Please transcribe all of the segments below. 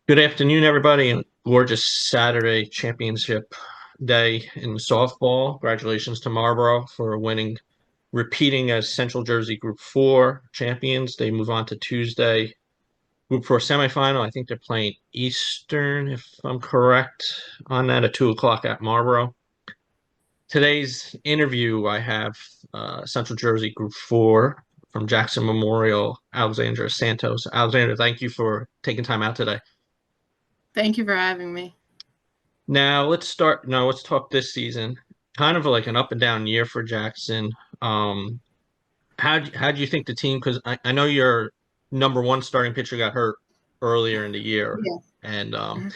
Good afternoon, everybody, and gorgeous Saturday championship day in softball. Congratulations to Marlboro for winning, repeating as Central Jersey Group 4 champions. They move on to Tuesday, Group 4 semifinal. I think they're playing Eastern, if I'm correct, on that at 2 o'clock at Marlboro. Today's interview, I have Central Jersey Group 4 from Jackson Memorial, Alexandra Santos. Alexandra, thank you for taking time out today. Thank you for having me. Now let's start. No, let's talk this season. Kind of like an up and down year for Jackson. Um, how do you think the team? Because I know your number one starting pitcher got hurt earlier in the year, Yeah. and Mhm.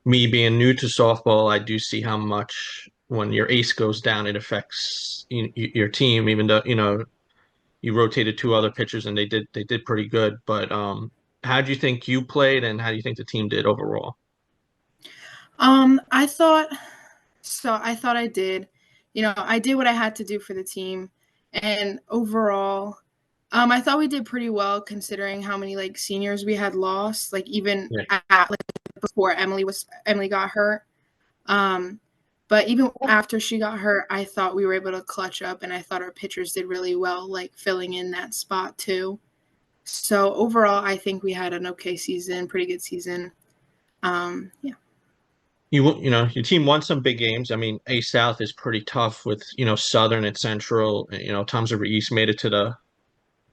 me being new to softball, I do see how much when your ace goes down, it affects your team. Even though you rotated two other pitchers and they did pretty good. But how do you think you played, and how do you think the team did overall? I thought I thought I did. I did what I had to do for the team, and overall, I thought we did pretty well considering how many like seniors we had lost. Like even Yeah. like before Emily got hurt. Um, but even after she got hurt, I thought we were able to clutch up, and I thought our pitchers did really well, like filling in that spot too. So overall, I think we had an okay season, pretty good season. Yeah. You know your team won some big games. I mean, A South is pretty tough with Southern and Central. Tom's River East made it to the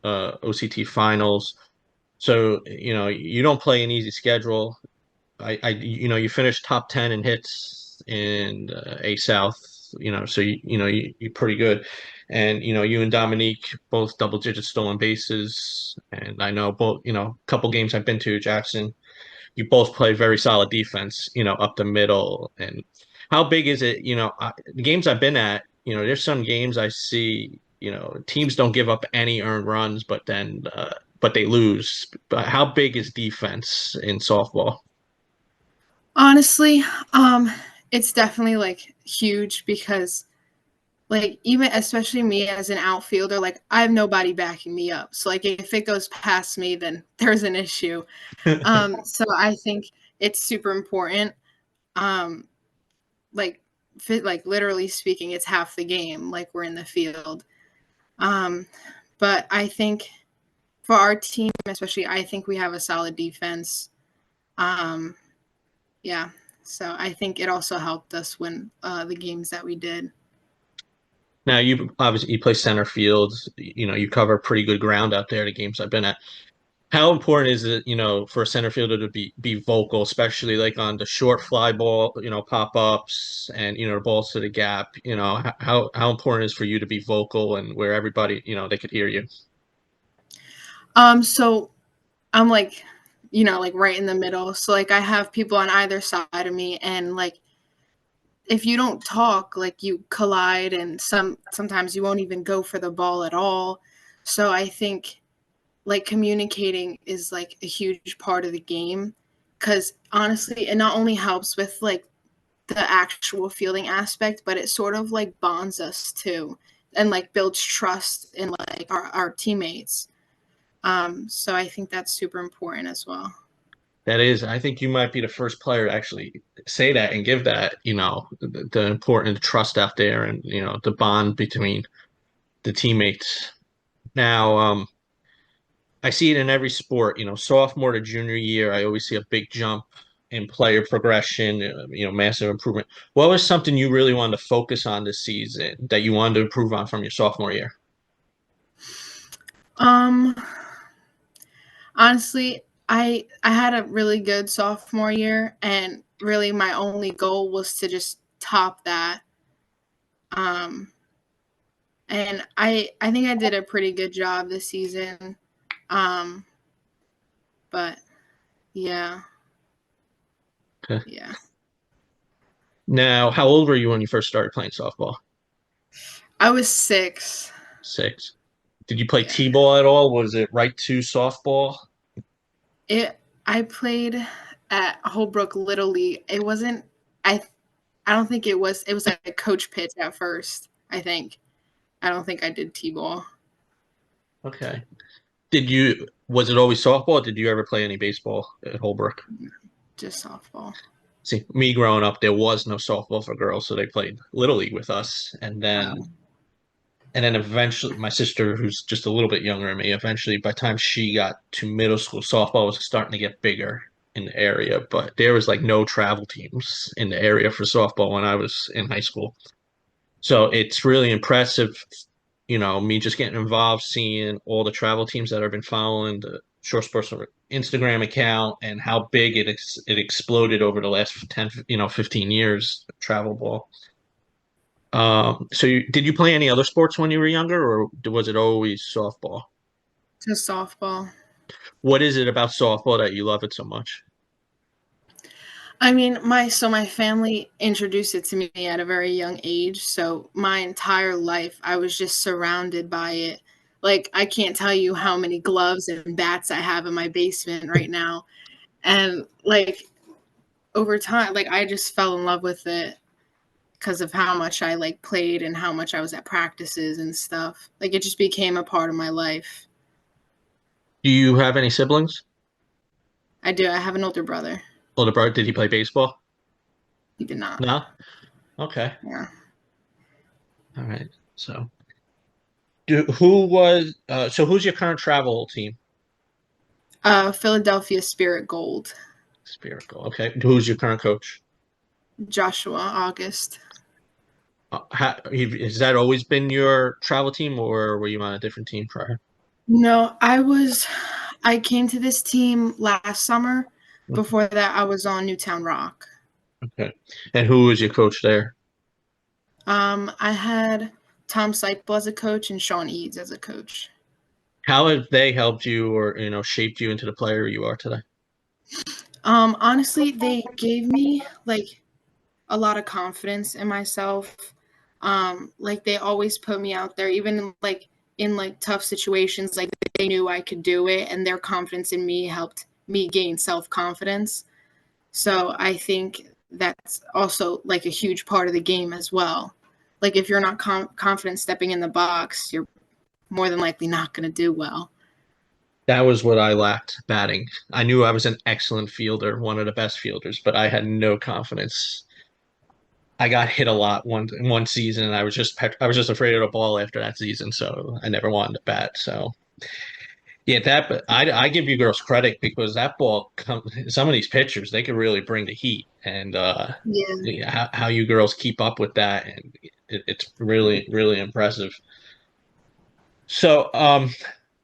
OCT finals, so you don't play an easy schedule. You finished top 10 in hits in A South. So you're pretty good, and you and Dominique both double digit stolen bases, and I know both. Couple games I've been to Jackson, you both play very solid defense, up the middle. And how big is it? The games I've been at, there's some games I see, teams don't give up any earned runs, but they lose. But how big is defense in softball? Honestly, um, it's definitely like huge because like even especially me as an outfielder, like I have nobody backing me up. So like if it goes past me, then there's an issue. So I think it's super important. Um, like like literally speaking, it's half the game. Like we're in the field. Um, but I think for our team, especially, I think we have a solid defense. Um, Yeah. So I think it also helped us win the games that we did. Now you play center field, you cover pretty good ground out there, the games I've been at. How important is it, for a center fielder to be vocal, especially like on the short fly ball, pop ups and the balls to the gap? How important is for you to be vocal and where everybody, they could hear you? So I'm like, like right in the middle. So like I have people on either side of me, and like if you don't talk, like you collide, and sometimes you won't even go for the ball at all. So I think like communicating is like a huge part of the game because honestly, it not only helps with like the actual fielding aspect, but it sort of like bonds us too and like builds trust in like our teammates. So I think that's super important as well. That is, I think you might be the first player to actually say that and give that, the important trust out there and, the bond between the teammates. Now, I see it in every sport, sophomore to junior year, I always see a big jump in player progression, massive improvement. What was something you really wanted to focus on this season that you wanted to improve on from your sophomore year? Um, Honestly, I had a really good sophomore year, and really my only goal was to just top that. Um, and I think I did a pretty good job this season. Um, but yeah, Okay. yeah. Now, how old were you when you first started playing softball? I was 6. 6. Did you play Yeah. t-ball at all? Was it right to softball? It I played at Holbrook Little League. It wasn't I I don't think it was like a coach pitch at first, I think. I don't think I did T-ball. Okay. Was it always softball? Or did you ever play any baseball at Holbrook? Just softball. See, me growing up, there was no softball for girls, so they played little league with us, Oh, and then eventually, my sister, who's just a little bit younger than me, eventually, by the time she got to middle school, softball was starting to get bigger in the area, but there was like no travel teams in the area for softball when I was in high school. So it's really impressive, me just getting involved, seeing all the travel teams that I've been following, the Short Sports Instagram account, and how big it exploded over the last 10, 15 years, travel ball. So did you play any other sports when you were younger, or was it always softball? just softball. What is it about softball that you love it so much? I mean, my family introduced it to me at a very young age. So my entire life, I was just surrounded by it. Like I can't tell you how many gloves and bats I have in my basement right now. And like over time, like I just fell in love with it because of how much I like played and how much I was at practices and stuff. Like it just became a part of my life. Do you have any siblings? I do. I have an older brother. Older brother, did he play baseball? He did not. No? Okay. Yeah. All right. So, who's your current travel team? Philadelphia Spirit Gold. Spherical. Okay. Who's your current coach? Joshua August. Has that always been your travel team, or were you on a different team prior? No, I came to this team last summer. Before that, I was on Newtown Rock. Okay. And who was your coach there? I had Tom Seipel as a coach and Sean Eads as a coach. How have they helped you or, shaped you into the player you are today? Honestly, they gave me like a lot of confidence in myself. Like they always put me out there, even in tough situations. Like they knew I could do it, and their confidence in me helped me gain self confidence. So I think that's also like a huge part of the game as well. Like if you're not confident stepping in the box, you're more than likely not going to do well. That was what I lacked batting. I knew I was an excellent fielder, one of the best fielders, but I had no confidence. I got hit a lot one season, and I was just afraid of the ball after that season, so I never wanted to bat. So yeah, but I give you girls credit because that ball some of these pitchers they can really bring the heat, and Yeah. yeah, how you girls keep up with that, and it's really really impressive. So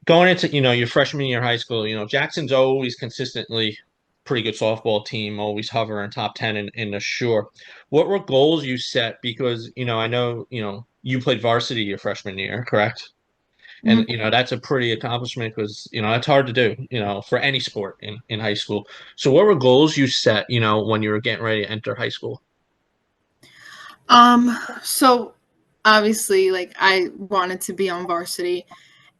going into your freshman year of high school, Jackson's always consistently pretty good softball team, always hovering top 10 in the Shore. What were goals you set? Because I know you played varsity your freshman year, correct? And Mm-hmm. that's a pretty accomplishment because that's hard to do for any sport in high school. So what were goals you set when you were getting ready to enter high school? So obviously, like I wanted to be on varsity,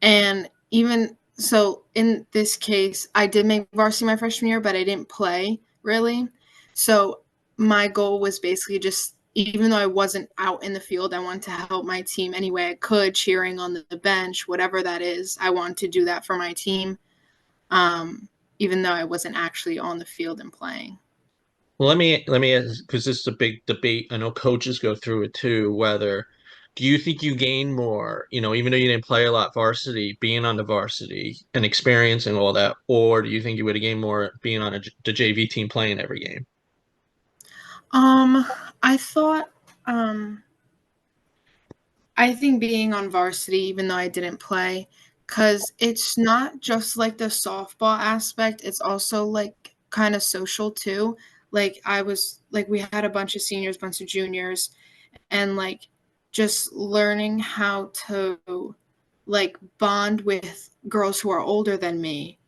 and even so, in this case, I did make varsity my freshman year, but I didn't play really. So my goal was basically just, even though I wasn't out in the field, I wanted to help my team any way I could, cheering on the bench, whatever that is. I wanted to do that for my team, even though I wasn't actually on the field and playing. Well, let me ask, because this is a big debate. I know coaches go through it too, whether do you think you gain more, even though you didn't play a lot varsity, being on the varsity and experiencing all that, or do you think you would have gained more being on the JV team playing every game? Um, I thought, um, I think being on varsity, even though I didn't play, because it's not just like the softball aspect, it's also like kind of social too. Like we had a bunch of seniors, bunch of juniors, and like just learning how to like bond with girls who are older than me.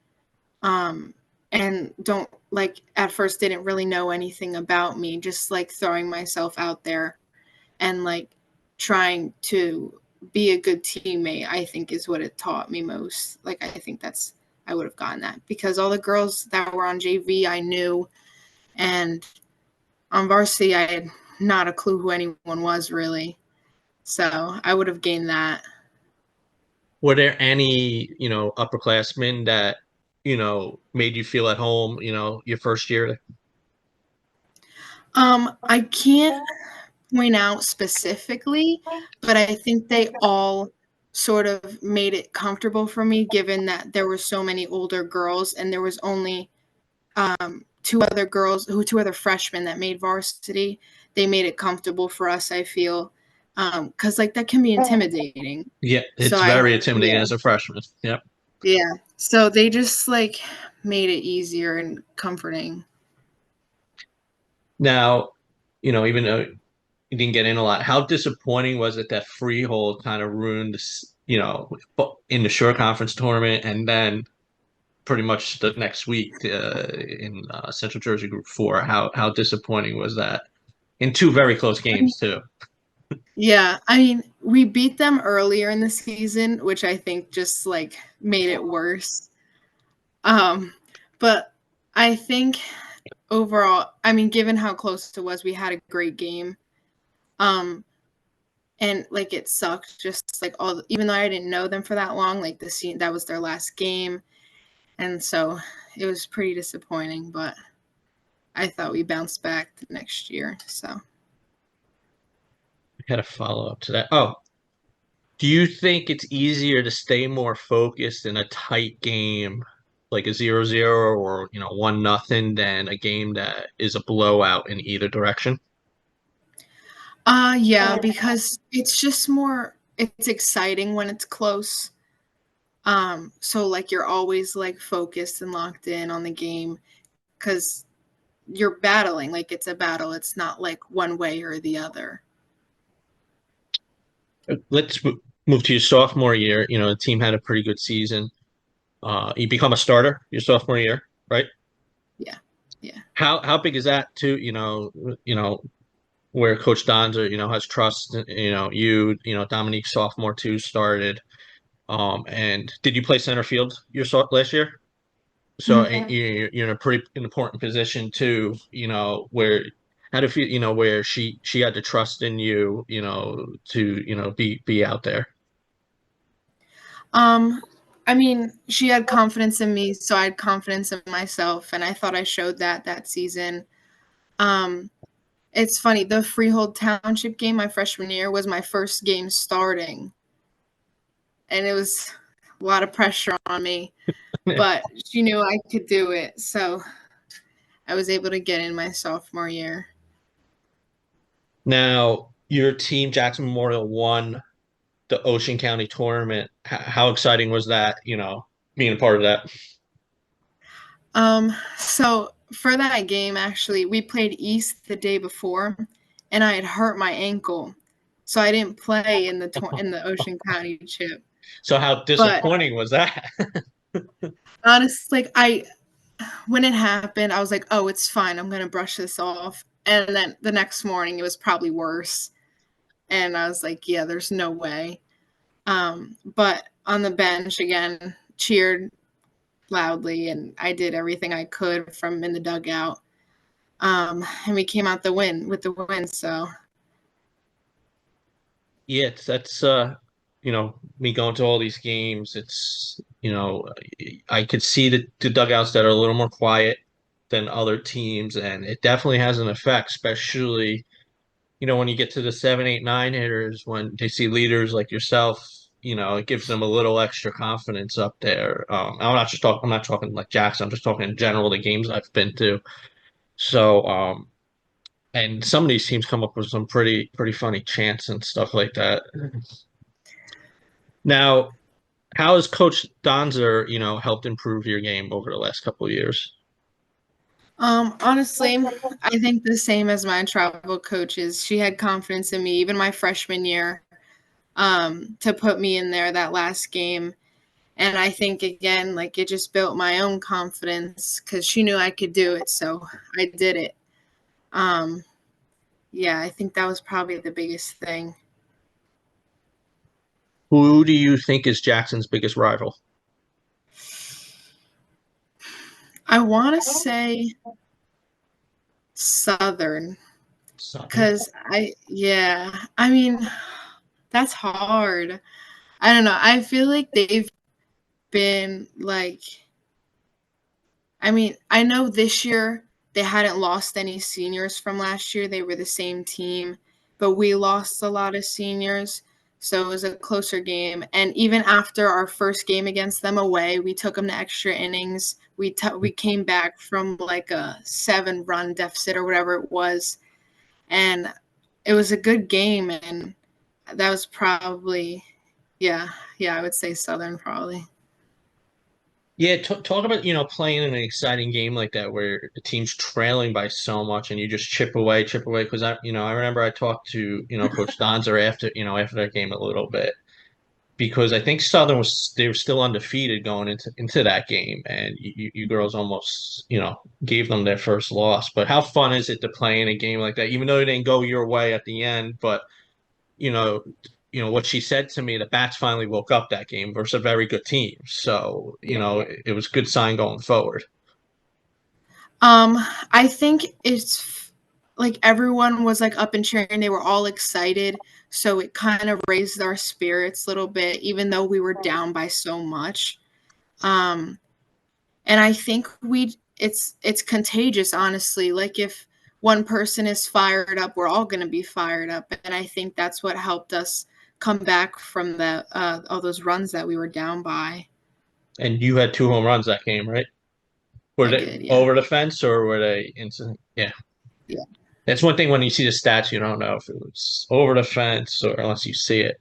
Um, and don't like at first didn't really know anything about me, just like throwing myself out there and like trying to be a good teammate, I think is what it taught me most. Like I think that's I would have gotten that because all the girls that were on JV I knew, and on varsity I had not a clue who anyone was really. So I would have gained that. Were there any, upperclassmen that, made you feel at home, your first year? I can't point out specifically, but I think they all sort of made it comfortable for me given that there were so many older girls and there was only two other freshmen that made varsity. They made it comfortable for us, I feel, because like that can be intimidating. Yeah, So it's very intimidating yeah, as a freshman. Yep. yeah. So they just like made it easier and comforting. Now, even though you didn't get in a lot, how disappointing was it that Freehold kind of ruined this, in the short conference tournament and then pretty much the next week in Central Jersey Group 4? How disappointing was that? In two very close games too. Yeah, I mean, we beat them earlier in the season, which I think just like made it worse. Um, but I think overall, I mean, given how close it was, we had a great game. Um, and like it sucked, just like even though I didn't know them for that long, like the scene that was their last game, and so it was pretty disappointing. But I thought we bounced back the next year. So, I had a follow up to that. Oh, do you think it's easier to stay more focused in a tight game like a 0-0 or 1-0 than a game that is a blowout in either direction? yeah, because it's just more. It's exciting when it's close. So like you're always like focused and locked in on the game because you're battling. Like it's a battle. It's not like one way or the other. Let's move to your sophomore year. The team had a pretty good season. You become a starter your sophomore year, right? Yeah, yeah. How big is that too? Where Coach Donzer, has trust. Dominique sophomore too started. And did you play center field last year? So Mhm. you're in a pretty important position too. Where how do you feel? Where she had to trust in you. To be out there. Um, I mean, she had confidence in me, so I had confidence in myself, and I thought I showed that season. Um, it's funny, the Freehold Township game my freshman year was my first game starting, and it was a lot of pressure on me, but she knew I could do it, so I was able to get in my sophomore year. Now, your team, Jackson Memorial, won the Ocean County tournament. How exciting was that, being a part of that? So for that game, actually, we played East the day before, and I had hurt my ankle, so I didn't play in the Ocean County chip. So how But disappointing was that? honestly, like when it happened, I was like, "Oh, it's fine. I'm gonna brush this off." And then the next morning, it was probably worse, and I was like, "Yeah, there's no way." But on the bench again, cheered loudly, and I did everything I could from in the dugout. And we came out the win with the win. So, Yeah, that's me going to all these games. It's I could see the dugouts that are a little more quiet than other teams, and it definitely has an effect, especially when you get to the 7, 8, 9 hitters, when they see leaders like yourself, it gives them a little extra confidence up there. I'm not talking like Jackson. I'm just talking in general the games I've been to. So, and some of these teams come up with some pretty funny chants and stuff like that. Now, how has Coach Donzer, helped improve your game over the last couple of years? honestly, I think the same as my travel coaches. She had confidence in me, even my freshman year, to put me in there that last game. And I think again, like it just built my own confidence because she knew I could do it, so I did it. Um, yeah, I think that was probably the biggest thing. Who do you think is Jackson's biggest rival? I want to say Southern Southern. because I mean, that's hard. I don't know. I feel like they've been like, I mean, I know this year they hadn't lost any seniors from last year. They were the same team, but we lost a lot of seniors. So it was a closer game. And even after our first game against them away, we took them to extra innings. We came back from like a 7-run deficit or whatever it was. And it was a good game. And that was probably, yeah, I would say Southern probably. Yeah, talk about, playing in an exciting game like that where the team's trailing by so much and you just chip away. Because I remember I talked to, Coach Donzer after that game a little bit because I think Southern they were still undefeated going into that game, and you girls almost, gave them their first loss. But how fun is it to play in a game like that, even though it didn't go your way at the end? But you know, what she said to me, the bats finally woke up that game versus a very good team. So, Yeah. it was a good sign going forward. I think it's like everyone was like up and cheering. They were all excited. So it kind of raised our spirits a little bit, even though we were down by so much. Um, and I think it's contagious, honestly. Like if one person is fired up, we're all going to be fired up. And I think that's what helped us come back from the all those runs that we were down by. And you had 2 home runs that game, right? Were I they did, yeah. over the fence or were they instant? Yeah. Yeah. That's one thing when you see the stats, you don't know if it was over the fence or unless you see it.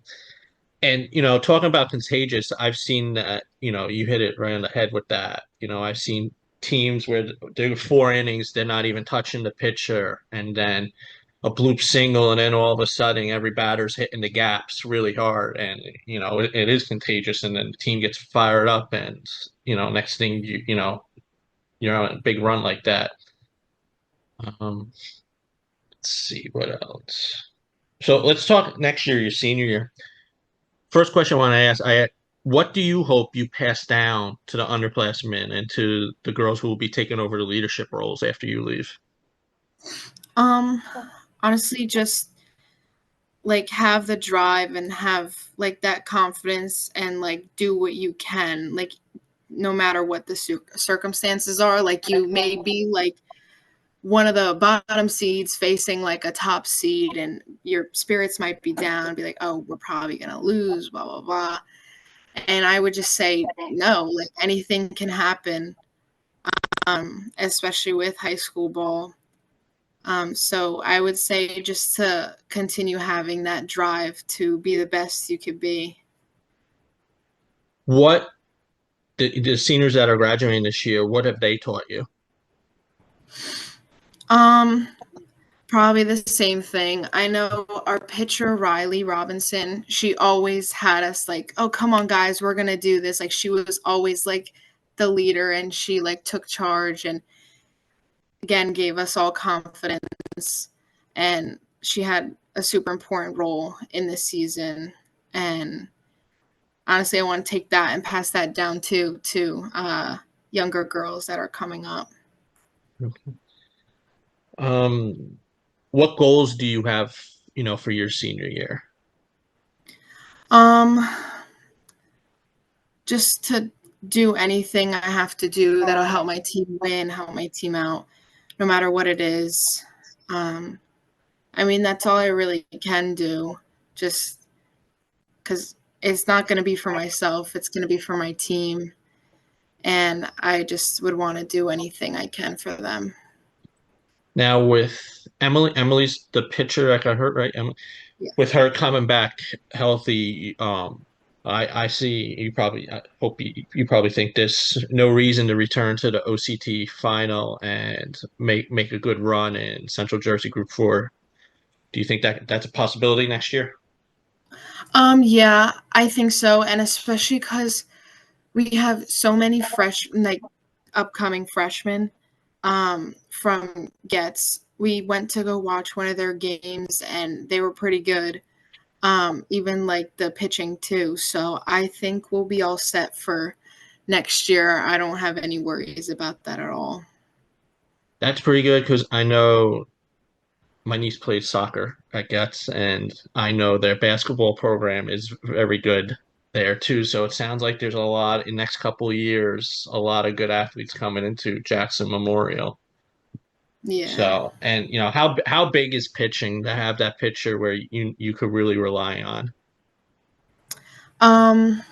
And, talking about contagious, I've seen that, you hit it right on the head with that. I've seen teams where they're 4 innings, they're not even touching the pitcher, and then a bloop single, and then all of a sudden every batter's hitting the gaps really hard, and it is contagious, and then the team gets fired up, and next thing you're on a big run like that. Um, let's see what else. So let's talk next year, your senior year. First question I want to ask, what do you hope you pass down to the underclassmen and to the girls who will be taking over the leadership roles after you leave? Um, Honestly, just like have the drive and have like that confidence and like do what you can, like no matter what the circumstances are. Like you may be like one of the bottom seeds facing like a top seed and your spirits might be down, be like, oh, we're probably gonna lose, blah blah blah. And I would just say no, like anything can happen, especially with high school ball. So I would say just to continue having that drive to be the best you could be. What the seniors that are graduating this year, what have they taught you? Um, Probably the same thing. I know our pitcher, Riley Robinson, she always had us like, oh, come on, guys, we're going to do this. Like, she was always like the leader and she like took charge and again gave us all confidence. And she had a super important role in this season. And honestly, I want to take that and pass that down to younger girls that are coming up. Um, what goals do you have, for your senior year? Um, just to do anything I have to do that'll help my team win, help my team out, no matter what it is. Um, I mean, that's all I really can do, just because it's not going to be for myself, it's going to be for my team. And I just would want to do anything I can for them. Now with Emily's the pitcher that got hurt, right? Emily, Yeah. with her coming back healthy, I see you probably I hope you probably think there's no reason to return to the OCT final and make a good run in Central Jersey Group 4. Do you think that that's a possibility next year? Yeah, I think so. And especially because we have so many fresh, like upcoming freshmen from Getz. We went to go watch one of their games and they were pretty good. Even like the pitching too. So I think we'll be all set for next year. I don't have any worries about that at all. That's pretty good because I know my niece plays soccer at Getz, and I know their basketball program is very good there too. So it sounds like there's a lot in next couple of years, a lot of good athletes coming into Jackson Memorial. Yeah. So, and how big is pitching to have that pitcher where you could really rely on? Um,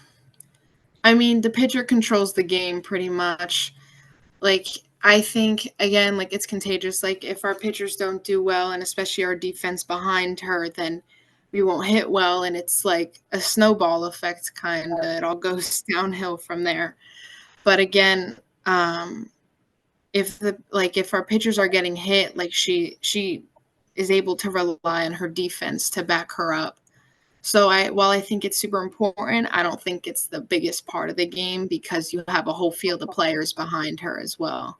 I mean, the pitcher controls the game pretty much. Like, I think again, like it's contagious. Like if our pitchers don't do well, and especially our defense behind her, then we won't hit well, and it's like a snowball effect kind of. It all goes downhill from there. But again, if our pitchers are getting hit, like she is able to rely on her defense to back her up. So while I think it's super important, I don't think it's the biggest part of the game because you have a whole field of players behind her as well.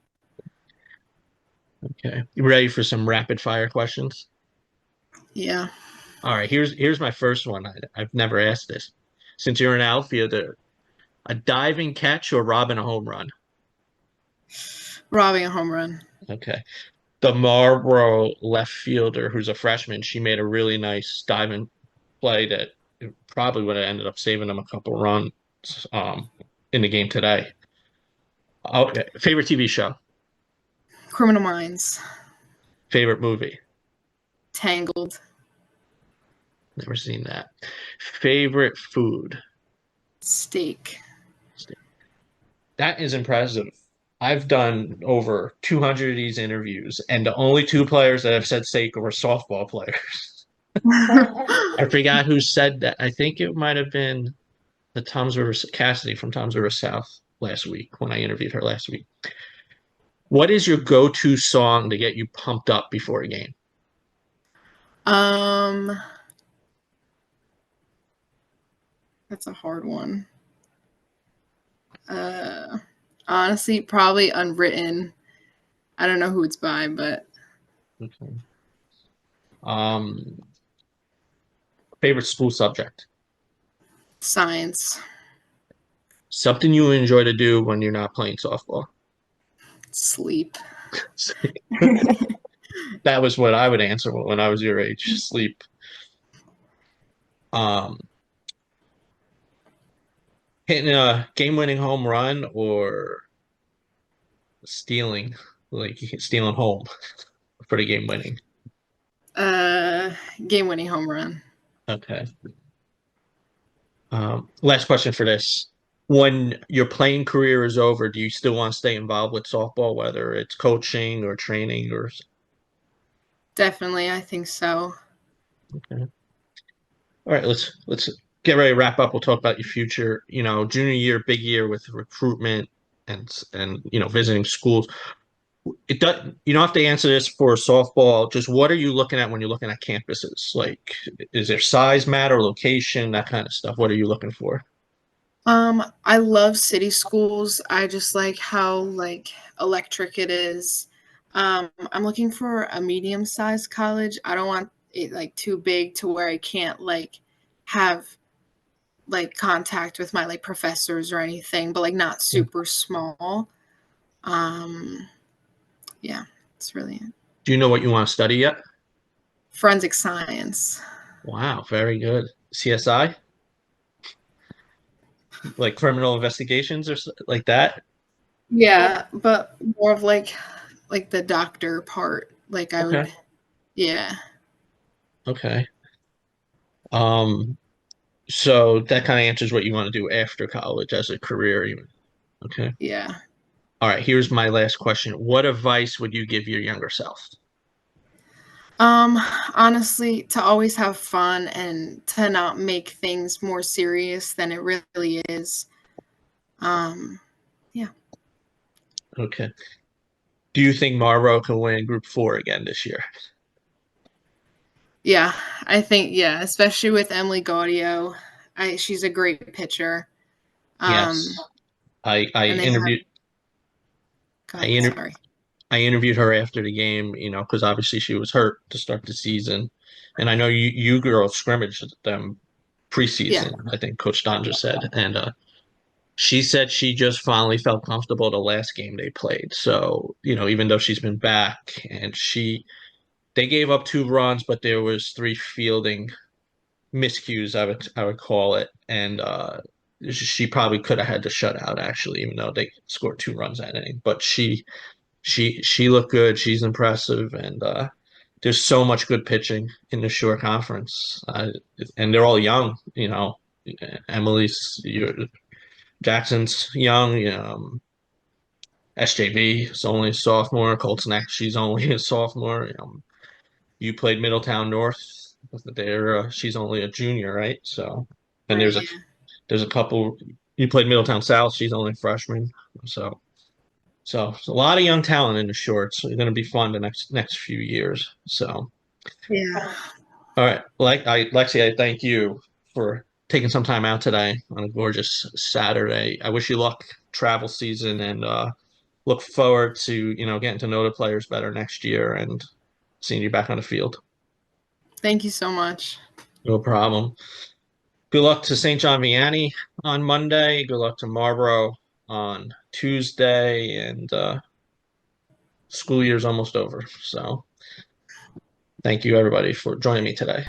Okay. You ready for some rapid fire questions? Yeah. All right, here's my first one. I've never asked this. Since you're an outfielder, a diving catch or robbing a home run? Robbing a home run. Okay. The Marlboro left fielder, who's a freshman, she made a really nice diving play that probably would have ended up saving them a couple runs in the game today. Okay. Favorite TV show? Criminal Minds. Favorite movie? Tangled. Never seen that. Favorite food? Steak. That is impressive. I've done over 200 of these interviews, and the only two players that have said steak were softball players. I forgot who said that. I think it might have been the Tom's River Cassidy from Tom's River South last week when I interviewed her last week. What is your go-to song to get you pumped up before a game? um that's a hard one. Uh Honestly, probably Unwritten. I don't know who it's by, but Okay. Um, Favorite school subject? science. Something you enjoy to do when you're not playing softball? Sleep. That was what I would answer when I was your age. Sleep. Um, Hitting a game-winning home run or stealing, like stealing home for the game winning. uh Game winning home run. Okay. Last question for this. When your playing career is over, do you still want to stay involved with softball, whether it's coaching or training or Definitely, I think so. okay. All right, let's get ready to wrap up. We'll talk about your future. Junior year, big year with recruitment and visiting schools. It does, you don't have to answer this for softball. Just what are you looking at when you're looking at campuses? Like, is there size matter, location, that kind of stuff? What are you looking for? I love city schools. I just like how like electric it is. I'm looking for a medium-sized college. I don't want it like too big to where I can't like have like contact with my like professors or anything, but like not super small. Um, yeah, it's really it. Do you know what you want to study yet? Forensic science. Wow, very good. CSI, like criminal investigations or like that? Yeah, but more of like the doctor part. Like I Okay. would, yeah, Okay. Um, so that kind of answers what you want to do after college as a career even. Okay. yeah. All right, here's my last question. What advice would you give your younger self? Um, Honestly, to always have fun and to not make things more serious than it really is. Um, yeah. Okay. Do you think Marlboro can win Group 4 again this year? Yeah, I think yeah, especially with Emily Gaudio. She's a great pitcher. Um, Yes. I I and they have interviewed go I ahead, inter sorry. I interviewed her after the game, because obviously she was hurt to start the season. And I know you girls scrimmaged them Yeah. preseason, I think Coach Don just said. And she said she just finally felt comfortable the last game they played. So, even though she's been back and they gave up 2 runs, but there was 3 fielding miscues, I would call it. And she probably could have had the shutout actually, even though they scored 2 runs that inning. But she looked good. She's impressive, and there's so much good pitching in the Shore Conference, and they're all young. Emily's Jackson's young. SJB is only a sophomore. Colton, she's only a sophomore. You played Middletown North. She's only a junior, right? So, and Right. there's a couple. You played Middletown South. She's only a freshman. So a lot of young talent in the shorts. It's going to be fun the next few years. So, Yeah. all right, Lexi, I thank you for taking some time out today on a gorgeous Saturday. I wish you luck travel season, and look forward to getting to know the players better next year and seeing you back on the field. Thank you so much. No problem. Good luck to St. John Vianney on Monday. Good luck to Marlboro on Tuesday, and school year's almost over. So thank you everybody for joining me today.